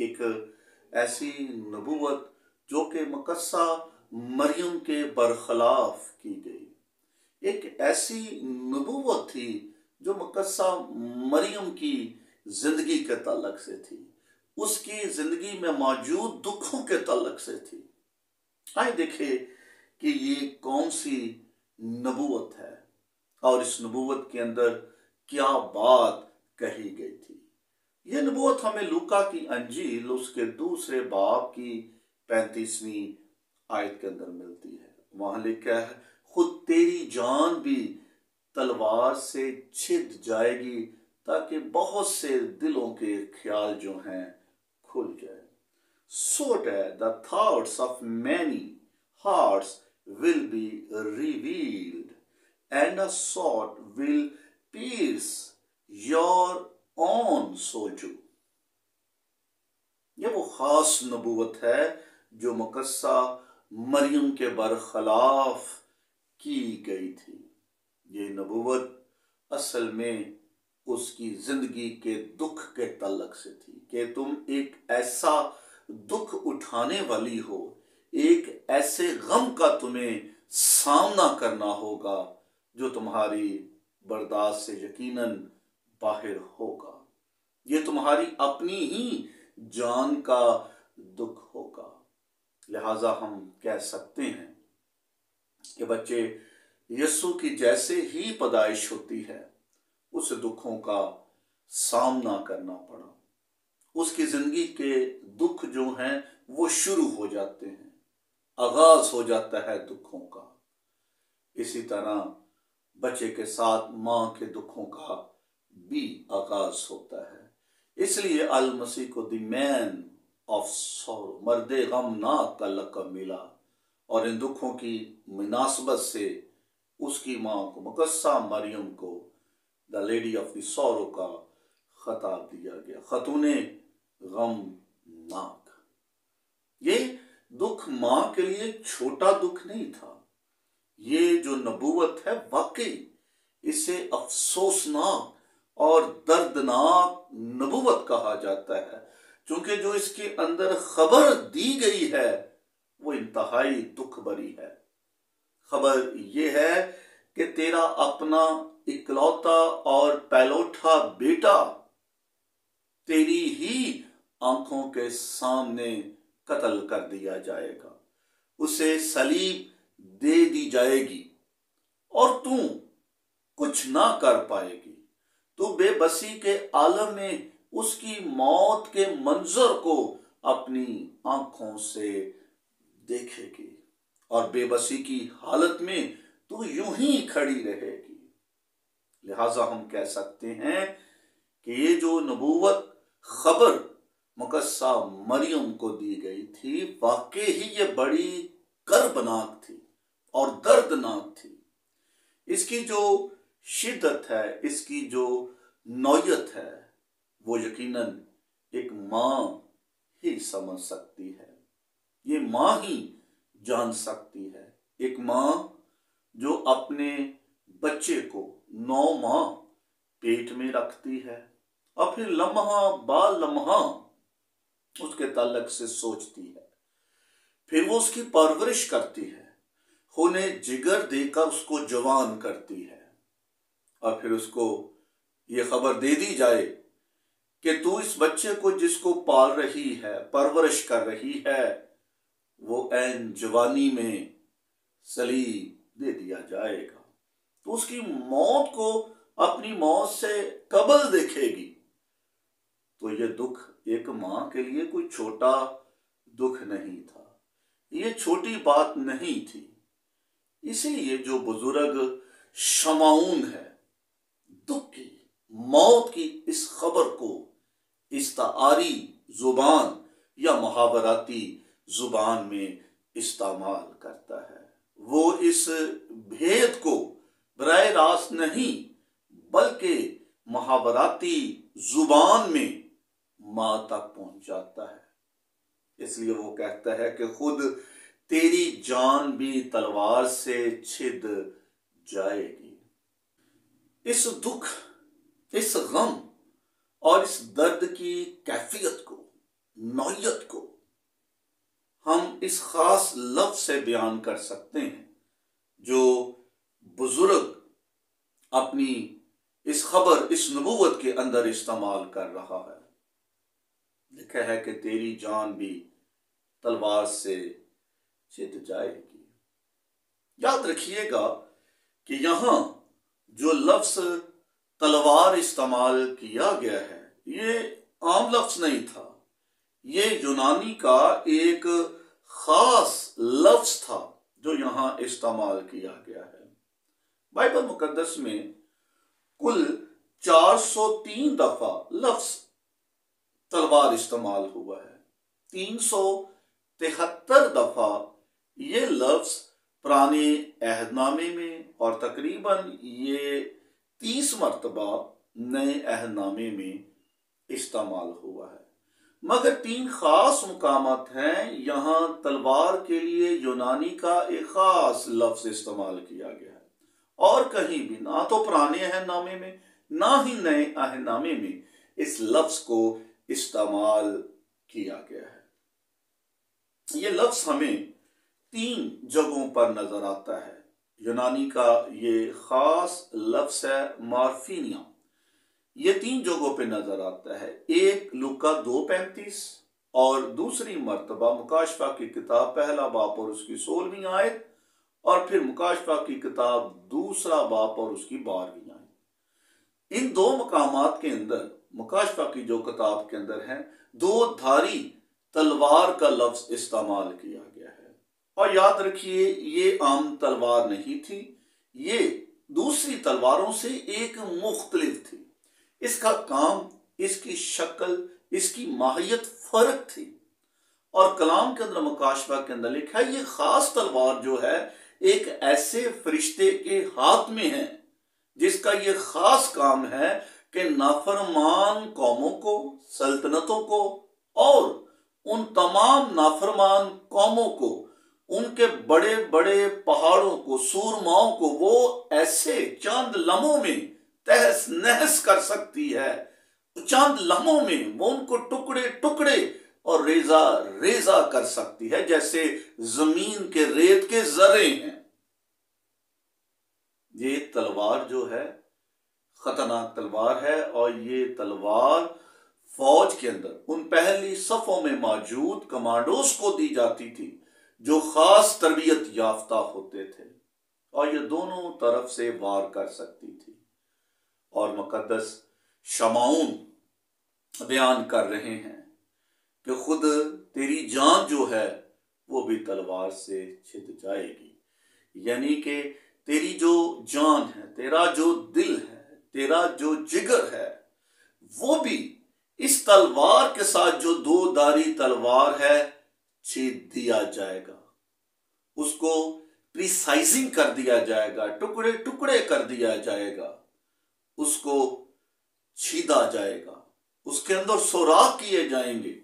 ایک ایسی نبوت جو کہ مقدسہ مریم کے برخلاف کی گئی، ایک ایسی نبوت تھی جو مقدسہ مریم کی زندگی کے تعلق سے تھی، اس کی زندگی میں موجود دکھوں کے تعلق سے تھی۔ آئے دیکھیں کہ یہ کون سی نبوت ہے اور اس نبوت کے اندر کیا بات کہی گئی تھی۔ یہ نبوت ہمیں لوکا کی انجیل اس کے 2 باب کی 35ویں آیت کے اندر ملتی ہے۔ وہاں لکھا ہے، خود تیری جان بھی تلوار سے چھد جائے گی تاکہ بہت سے دلوں کے خیال جو ہیں کھل جائے۔ So that the thoughts of many hearts will be revealed, and a sword will pierce your own soul too۔ یہ وہ خاص نبوت ہے جو مقدسہ مریم کے برخلاف کی گئی تھی۔ یہ نبوت اصل میں اس کی زندگی کے دکھ کے تعلق سے تھی کہ تم ایک ایسا دکھ اٹھانے والی ہو، ایک ایسے غم کا تمہیں سامنا کرنا ہوگا جو تمہاری برداشت سے یقیناً باہر ہوگا۔ یہ تمہاری اپنی ہی جان کا دکھ ہوگا۔ لہٰذا ہم کہہ سکتے ہیں کہ بچے یسوع کی جیسے ہی پیدائش ہوتی ہے، اس دکھوں کا سامنا کرنا پڑا۔ اس کی زندگی کے دکھ جو ہیں وہ شروع ہو جاتے ہیں، آغاز ہو جاتا ہے دکھوں کا۔ اسی طرح بچے کے ساتھ ماں کے دکھوں کا بھی آغاز ہوتا ہے۔ اس لیے المسیح کو دی مین آف سورو، مرد غمناک کا لقب ملا، اور ان دکھوں کی مناسبت سے اس کی ماں کو مقدسہ مریم کو دا لیڈی آف دی سورو کا خطاب دیا گیا، خاتون غمناک۔ یہ دکھ ماں کے لیے چھوٹا دکھ نہیں تھا۔ یہ جو نبوت ہے واقعی اسے افسوسناک اور دردناک نبوت کہا جاتا ہے، چونکہ جو اس کے اندر خبر دی گئی ہے وہ انتہائی دکھ بھری ہے۔ خبر یہ ہے کہ تیرا اپنا اکلوتا اور پہلوٹا بیٹا تیری ہی آنکھوں کے سامنے قتل کر دیا جائے گا، اسے صلیب دے دی جائے گی اور تو کچھ نہ کر پائے گی۔ تو بے بسی کے عالم میں اس کی موت کے منظر کو اپنی آنکھوں سے دیکھے گی، اور بے بسی کی حالت میں تو یوں ہی کھڑی رہے گی۔ لہٰذا ہم کہہ سکتے ہیں کہ یہ جو نبوت خبر مقدسہ مریم کو دی گئی تھی، واقعی ہی یہ بڑی کربناک تھی اور دردناک تھی۔ اس کی جو شدت ہے، اس کی جو نوعیت ہے، وہ یقیناً ایک ماں ہی سمجھ سکتی ہے، یہ ماں ہی جان سکتی ہے۔ ایک ماں جو اپنے بچے کو 9 ماہ پیٹ میں رکھتی ہے اور پھر لمحہ با لمحہ اس کے تعلق سے سوچتی ہے، پھر وہ اس کی پرورش کرتی ہے، خونے جگر دے کر اس کو جوان کرتی ہے، اور پھر اس کو یہ خبر دے دی جائے کہ تو اس بچے کو جس کو پال رہی ہے، پرورش کر رہی ہے، وہ عین جوانی میں صلیب دے دیا جائے گا، تو اس کی موت کو اپنی موت سے قبل دیکھے گی۔ تو یہ دکھ ایک ماں کے لیے کوئی چھوٹا دکھ نہیں تھا، یہ چھوٹی بات نہیں تھی۔ اسی لیے جو بزرگ شمعون ہے، دکھ کی، موت کی اس خبر کو استعاری زبان یا محاوراتی زبان میں استعمال کرتا ہے۔ وہ اس بھید کو براہ راست نہیں بلکہ محاوراتی زبان میں ماں تک پہنچاتا ہے۔ اس لیے وہ کہتا ہے کہ خود تیری جان بھی تلوار سے چھد جائے گی۔ اس دکھ، اس غم اور اس درد کی کیفیت کو نوعیت کو ہم اس خاص لفظ سے بیان کر سکتے ہیں جو بزرگ اپنی اس خبر، اس نبوت کے اندر استعمال کر رہا ہے۔ لکھا ہے کہ تیری جان بھی تلوار سے چھد جائے گی۔ یاد رکھیے گا کہ یہاں جو لفظ تلوار استعمال کیا گیا ہے یہ عام لفظ نہیں تھا، یہ یونانی کا ایک خاص لفظ تھا جو یہاں استعمال کیا گیا ہے۔ بائبل مقدس میں کل 403 دفعہ لفظ تلوار استعمال ہوا ہے۔ 373 دفعہ یہ لفظ پرانے عہد نامے میں اور تقریباً یہ 30 مرتبہ نئے عہد نامے میں استعمال ہوا ہے۔ مگر 3 خاص مقامات ہیں یہاں تلوار کے لیے یونانی کا ایک خاص لفظ استعمال کیا گیا ہے، اور کہیں بھی نہ تو پرانے عہد نامے میں نہ ہی نئے عہد نامے میں اس لفظ کو استعمال کیا گیا ہے۔ یہ لفظ ہمیں 3 جگہوں پر نظر آتا ہے۔ یونانی کا یہ خاص لفظ ہے مارفینیا، یہ 3 جگہوں پہ نظر آتا ہے۔ ایک لوکا 2:35 اور دوسری مرتبہ مکاشفہ کی کتاب پہلا باب اور اس کی 16ویں آیت، اور پھر مکاشفہ کی کتاب دوسرا باب اور اس کی 12ویں آیت۔ ان 2 مقامات کے اندر، مکاشفہ کی جو کتاب کے اندر ہے، 2 دھاری تلوار کا لفظ استعمال کیا گیا ہے۔ اور یاد رکھیے یہ عام تلوار نہیں تھی، یہ دوسری تلواروں سے ایک مختلف تھی۔ اس کا کام، اس کی شکل، اس کی ماہیت فرق تھی۔ اور کلام کے اندر، مکاشفہ کے اندر لکھا ہے یہ خاص تلوار جو ہے ایک ایسے فرشتے کے ہاتھ میں ہے جس کا یہ خاص کام ہے کہ نافرمان قوموں کو، سلطنتوں کو اور ان تمام نافرمان قوموں کو، ان کے بڑے بڑے پہاڑوں کو، سورماؤں کو وہ ایسے چند لمحوں میں تہس نہس کر سکتی ہے۔ چند لمحوں میں وہ ان کو ٹکڑے ٹکڑے اور ریزہ ریزہ کر سکتی ہے، جیسے زمین کے ریت کے ذرے ہیں۔ یہ تلوار جو ہے خطرناک تلوار ہے، اور یہ تلوار فوج کے اندر ان پہلی صفوں میں موجود کمانڈوز کو دی جاتی تھی جو خاص تربیت یافتہ ہوتے تھے، اور یہ دونوں طرف سے وار کر سکتی تھی۔ اور مقدس شمعون بیان کر رہے ہیں کہ خود تیری جان جو ہے وہ بھی تلوار سے چھد جائے گی، یعنی کہ تیری جو جان ہے، تیرا جو دل ہے، تیرا جو جگر ہے، وہ بھی اس تلوار کے ساتھ جو 2 دھاری تلوار ہے چھید دیا جائے گا۔ اس کو پریسائزنگ کر دیا جائے گا، ٹکڑے ٹکڑے کر دیا جائے گا، اس کو چھیدا جائے گا، اس کے اندر سوراخ کیے جائیں گے۔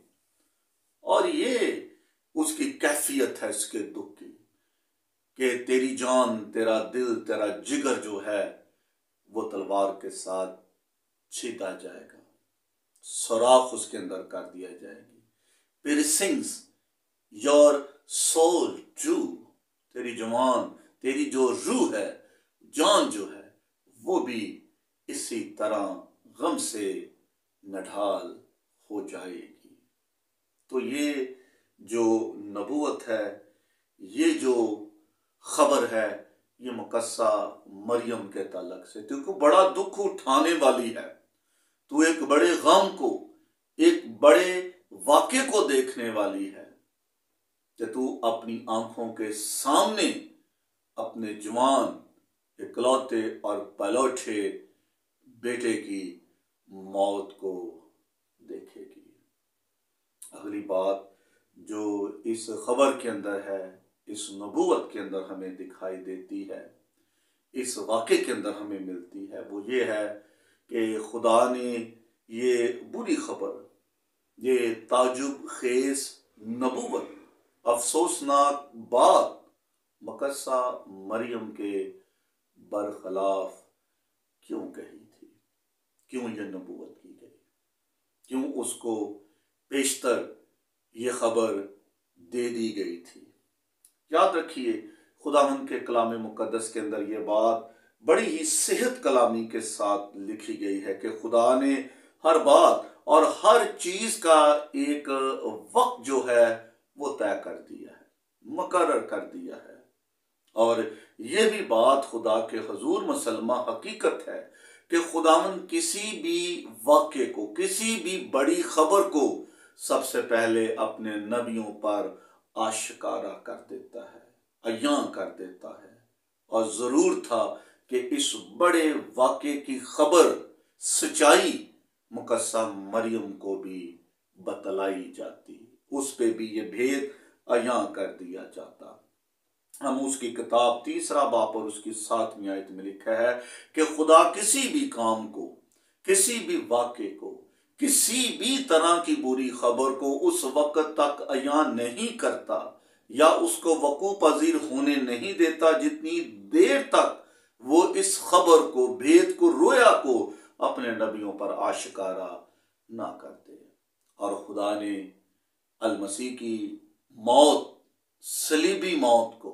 اور یہ اس کی کیفیت ہے اس کے دکھ کی، کہ تیری جان، تیرا دل، تیرا جگر جو ہے وہ تلوار کے ساتھ چھیدا جائے گا، سوراخ اس کے اندر کر دیا جائے گی۔ piercings your soul too، تیری جوان، تیری جو روح ہے، جان جو ہے، وہ بھی اسی طرح غم سے نڈھال ہو جائے گی۔ تو یہ جو نبوت ہے، یہ جو خبر ہے، یہ مقدسہ مریم کے تعلق سے، کیونکہ بڑا دکھ اٹھانے والی ہے۔ تو ایک بڑے غم کو، ایک بڑے واقعے کو دیکھنے والی ہے کہ تو اپنی آنکھوں کے سامنے اپنے جوان، اکلوتے اور پلوٹے بیٹے کی موت کو دیکھے گی۔ اگلی بات جو اس خبر کے اندر ہے، اس نبوت کے اندر ہمیں دکھائی دیتی ہے، اس واقعے کے اندر ہمیں ملتی ہے، وہ یہ ہے کہ خدا نے یہ بری خبر، یہ تعجب خیز نبوت، افسوسناک بات مقدسہ مریم کے برخلاف کیوں کہی تھی؟ کیوں یہ نبوت کی گئی؟ کیوں اس کو پیشتر یہ خبر دے دی گئی تھی۔ یاد رکھیے خداوند کے کلام مقدس کے اندر یہ بات بڑی ہی صحت کلامی کے ساتھ لکھی گئی ہے کہ خدا نے ہر بات اور ہر چیز کا ایک وقت جو ہے وہ طے کر دیا ہے، مقرر کر دیا ہے۔ اور یہ بھی بات خدا کے حضور مسلمہ حقیقت ہے کہ خداوند کسی بھی واقعے کو، کسی بھی بڑی خبر کو سب سے پہلے اپنے نبیوں پر آشکارا کر دیتا ہے، عیاں کر دیتا ہے۔ اور ضرور تھا کہ اس بڑے واقعے کی خبر، سچائی مقدسہ مریم کو بھی بتلائی جاتی، اس پہ بھی یہ بھید عیاں کر دیا جاتا۔ ہم اس کی کتاب 3 باب اور اس کی 7 آیت میں لکھا ہے کہ خدا کسی بھی کام کو، کسی بھی واقعے کو، کسی بھی طرح کی بری خبر کو اس وقت تک عیاں نہیں کرتا یا اس کو وقوع پذیر ہونے نہیں دیتا جتنی دیر تک وہ اس خبر کو، بھید کو، رویا کو اپنے نبیوں پر آشکارا نہ کر دے۔ اور خدا نے المسیح کی موت، صلیبی موت کو،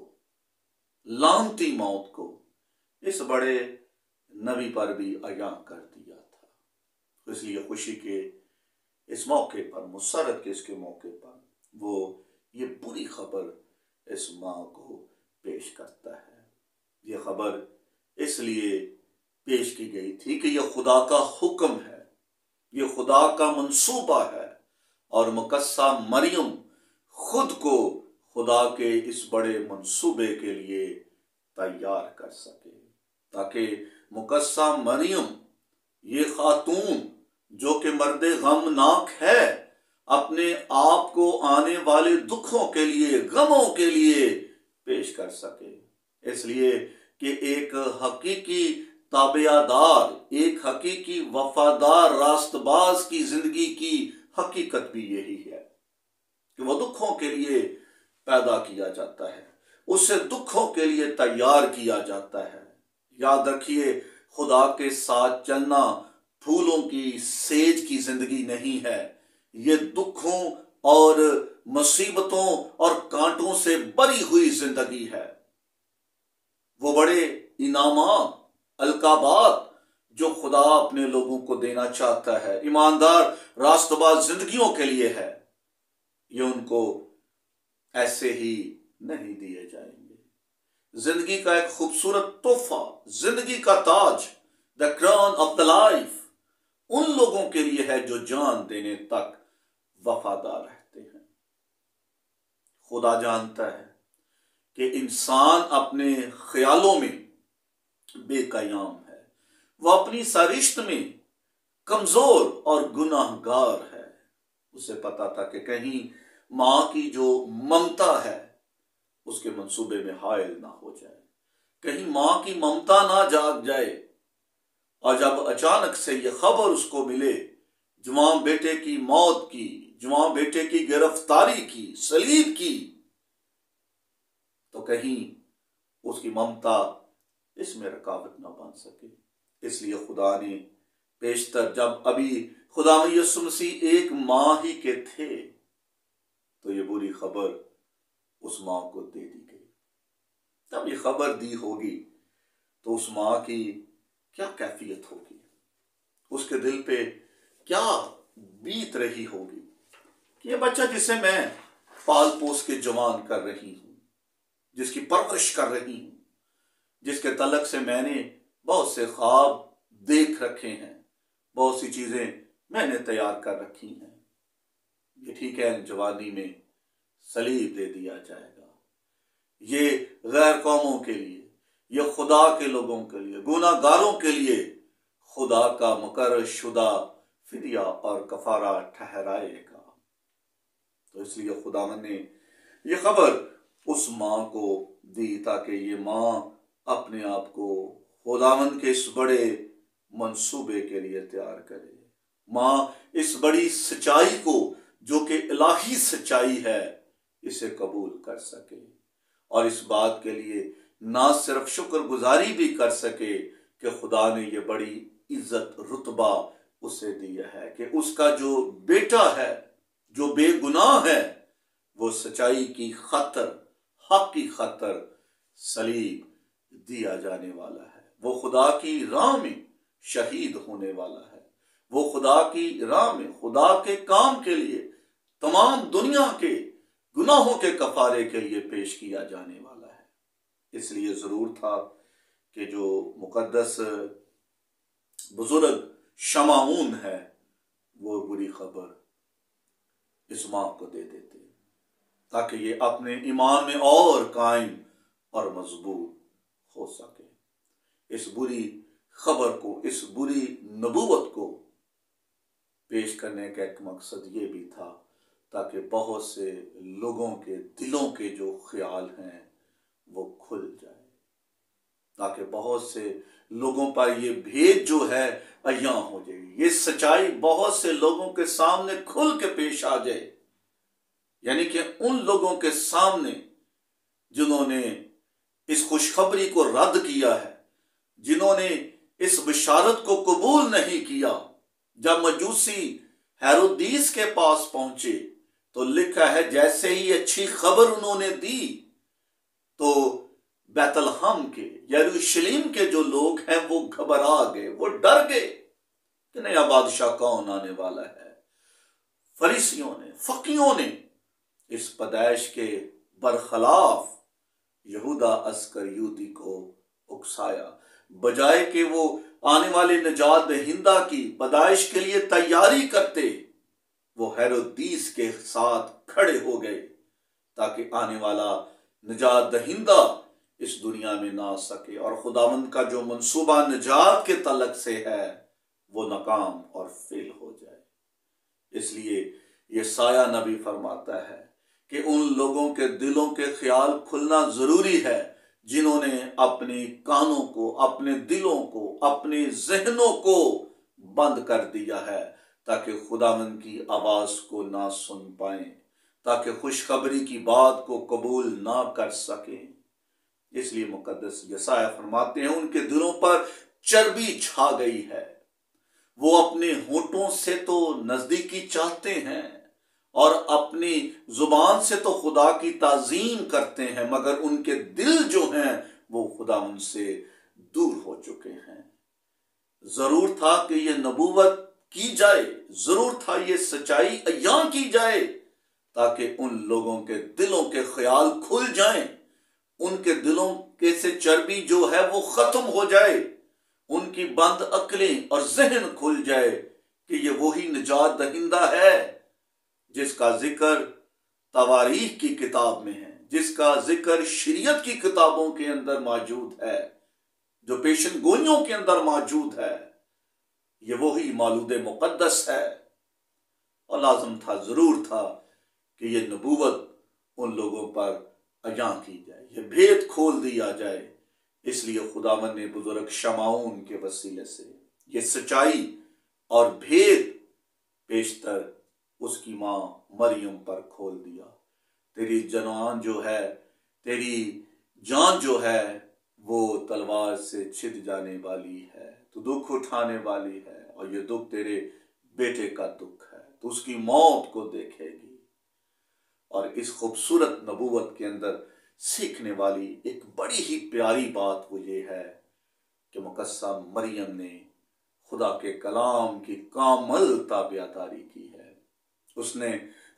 لعنتی موت کو اس بڑے نبی پر بھی عیاں کر دیا تھا۔ اس لیے خوشی کے اس موقع پر، مسرت کے اس کے موقع پر وہ یہ بری خبر اس ماں کو پیش کرتا ہے۔ یہ خبر اس لیے پیش کی گئی تھی کہ یہ خدا کا حکم ہے، یہ خدا کا منصوبہ ہے، اور مقدسہ مریم خود کو خدا کے اس بڑے منصوبے کے لیے تیار کر سکے، تاکہ مقدسہ مریم یہ خاتون جو کہ مرد غمناک ہے، اپنے آپ کو آنے والے دکھوں کے لیے، غموں کے لیے پیش کر سکے۔ اس لیے کہ ایک حقیقی تابعدار، ایک حقیقی وفادار راست باز کی زندگی کی حقیقت بھی یہی ہے کہ وہ دکھوں کے لیے پیدا کیا جاتا ہے، اسے دکھوں کے لیے تیار کیا جاتا ہے۔ یاد رکھیے خدا کے ساتھ چلنا پھولوں کی، سیج کی زندگی نہیں ہے، یہ دکھوں اور مصیبتوں اور کانٹوں سے بری ہوئی زندگی ہے۔ وہ بڑے انعامات، القابات جو خدا اپنے لوگوں کو دینا چاہتا ہے، ایماندار راست باز زندگیوں کے لیے ہے، یہ ان کو ایسے ہی نہیں دیے جائیں گے۔ زندگی کا ایک خوبصورت تحفہ، زندگی کا تاج، the crown of the life، ان لوگوں کے لیے ہے جو جان دینے تک وفادار رہتے ہیں۔ خدا جانتا ہے کہ انسان اپنے خیالوں میں بے قیام ہے، وہ اپنی سرشت میں کمزور اور گناہ گار ہے۔ اسے پتا تھا کہ کہیں ماں کی جو ممتا ہے اس کے منصوبے میں حائل نہ ہو جائے، کہیں ماں کی ممتا نہ جاگ جائے، اور جب اچانک سے یہ خبر اس کو ملے جوان بیٹے کی موت کی، جوان بیٹے کی گرفتاری کی، صلیب کی، تو کہیں اس کی ممتا اس میں رکاوٹ نہ بن سکے۔ اس لیے خدا نے پیشتر جب ابھی خدا یسوع مسیح 1 ماہ ہی کے تھے تو یہ بری خبر اس ماں کو دے دی گئی۔ جب یہ خبر دی ہوگی تو اس ماں کی کیا کیفیت ہوگی، اس کے دل پہ کیا بیت رہی ہوگی کہ یہ بچہ جسے میں پال پوس کے جوان کر رہی ہوں، جس کی پرورش کر رہی ہوں، جس کے تعلق سے میں نے بہت سے خواب دیکھ رکھے ہیں، بہت سی چیزیں میں نے تیار کر رکھی ہیں، یہ ٹھیک ہے جوانی میں صلیب دے دیا جائے گا۔ یہ غیر قوموں کے لیے، یہ خدا کے لوگوں کے لیے، گناہ گاروں کے لیے خدا کا مقرر شدہ فدیہ اور کفارہ ٹھہرائے گا۔ تو اس لیے خداوند نے یہ خبر اس ماں کو دی تاکہ یہ ماں اپنے آپ کو خداوند کے اس بڑے منصوبے کے لیے تیار کرے۔ ماں اس بڑی سچائی کو جو کہ الہی سچائی ہے اسے قبول کر سکے، اور اس بات کے لیے نہ صرف شکر گزاری بھی کر سکے کہ خدا نے یہ بڑی عزت رتبہ اسے دیا ہے کہ اس کا جو بیٹا ہے، جو بے گناہ ہے وہ سچائی کی خاطر، حق کی خاطر صلیب دیا جانے والا ہے، وہ خدا کی راہ میں شہید ہونے والا ہے، وہ خدا کی راہ میں خدا کے کام کے لیے تمام دنیا کے گناہوں کے کفارے کے لیے پیش کیا جانے والا ہے۔ اس لیے ضرور تھا کہ جو مقدس بزرگ شمعون ہے وہ بری خبر اس ماں کو دے دیتے تاکہ یہ اپنے ایمان میں اور قائم اور مضبوط ہو سکے۔ اس بری خبر کو، اس بری نبوت کو پیش کرنے کا ایک مقصد یہ بھی تھا تاکہ بہت سے لوگوں کے دلوں کے جو خیال ہیں وہ کھل جائے، تاکہ بہت سے لوگوں پر یہ بھید جو ہے عیاں ہو جائے، یہ سچائی بہت سے لوگوں کے سامنے کھل کے پیش آ جائے، یعنی کہ ان لوگوں کے سامنے جنہوں نے اس خوشخبری کو رد کیا ہے، جنہوں نے اس بشارت کو قبول نہیں کیا۔ جب مجوسی ہیرودیس کے پاس پہنچے تو لکھا ہے جیسے ہی اچھی خبر انہوں نے دی تو بیت لحم کے، یروشلم کے جو لوگ ہیں وہ گھبرا گئے، وہ ڈر گئے کہ نیا بادشاہ کون آنے والا ہے۔ فریسیوں نے، فقیوں نے اس پیدائش کے برخلاف یہودا اسکریوتی کو اکسایا، بجائے کہ وہ آنے والے نجات دہندہ کی پیدائش کے لیے تیاری کرتے، وہ ہیرودیس کے ساتھ کھڑے ہو گئے تاکہ آنے والا نجات دہندہ اس دنیا میں نہ آ سکے، اور خداوند کا جو منصوبہ نجات کے تعلق سے ہے وہ ناکام اور فیل ہو جائے۔ اس لیے یہ سایہ نبی فرماتا ہے کہ ان لوگوں کے دلوں کے خیال کھلنا ضروری ہے جنہوں نے اپنے کانوں کو، اپنے دلوں کو، اپنے ذہنوں کو بند کر دیا ہے تاکہ خداوند کی آواز کو نہ سن پائیں، تاکہ خوشخبری کی بات کو قبول نہ کر سکیں۔ اس لیے مقدس یسایہ فرماتے ہیں ان کے دلوں پر چربی چھا گئی ہے، وہ اپنے ہونٹوں سے تو نزدیکی چاہتے ہیں اور اپنی زبان سے تو خدا کی تعظیم کرتے ہیں، مگر ان کے دل جو ہیں وہ خدا ان سے دور ہو چکے ہیں۔ ضرور تھا کہ یہ نبوت کی جائے، ضرور تھا یہ سچائی عیاں کی جائے تاکہ ان لوگوں کے دلوں کے خیال کھل جائیں، ان کے دلوں کے سے چربی جو ہے وہ ختم ہو جائے، ان کی بند عقلیں اور ذہن کھل جائے کہ یہ وہی نجات دہندہ ہے جس کا ذکر تواریخ کی کتاب میں ہے، جس کا ذکر شریعت کی کتابوں کے اندر موجود ہے، جو پیشن گوئیوں کے اندر موجود ہے، یہ وہی مولود مقدس ہے۔ اور لازم تھا، ضرور تھا کہ یہ نبوت ان لوگوں پر عیاں کی جائے، یہ بھید کھول دیا جائے۔ اس لیے خداوند نے بزرگ شمعون کے وسیلے سے یہ سچائی اور بھید پیشتر اس کی ماں مریم پر کھول دیا۔ تیری جنان جو ہے، تیری جان جو ہے وہ تلوار سے چھد جانے والی ہے، تو دکھ اٹھانے والی ہے، اور یہ دکھ تیرے بیٹے کا دکھ ہے، تو اس کی موت کو دیکھے گی۔ اور اس خوبصورت نبوت کے اندر سیکھنے والی ایک بڑی ہی پیاری بات وہ یہ ہے کہ مقدسہ مریم نے خدا کے کلام کی کامل تابعداری کی ہے، اس نے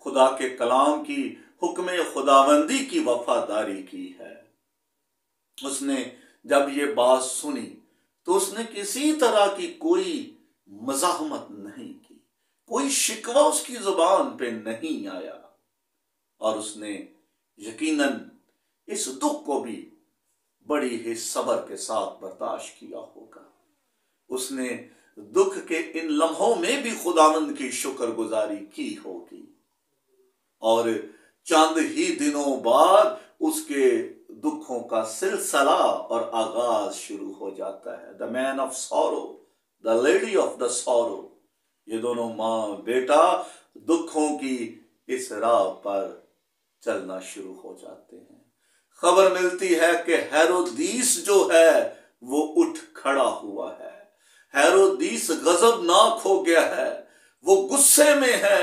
خدا کے کلام کی حکم خداوندی کی وفاداری کی ہے۔ اس نے جب یہ بات سنی تو اس نے کسی طرح کی کوئی مزاحمت نہیں کی، کوئی شکوہ اس کی زبان پہ نہیں آیا، اور اس نے یقیناً اس دکھ کو بھی بڑی ہی صبر کے ساتھ برداشت کیا ہوگا۔ اس نے دکھ کے ان لمحوں میں بھی خداوند کی شکر گزاری کی ہوگی، اور چند ہی دنوں بعد اس کے دکھوں کا سلسلہ اور آغاز شروع ہو جاتا ہے۔ The man of sorrow, the lady of the sorrow، یہ دونوں ماں بیٹا دکھوں کی اس راہ پر چلنا شروع ہو جاتے ہیں۔ خبر ملتی ہے کہ ہیرودیس جو ہے وہ اٹھ کھڑا ہوا ہے، ہیرودیس غضبناک ہو گیا ہے، وہ غصے میں ہے،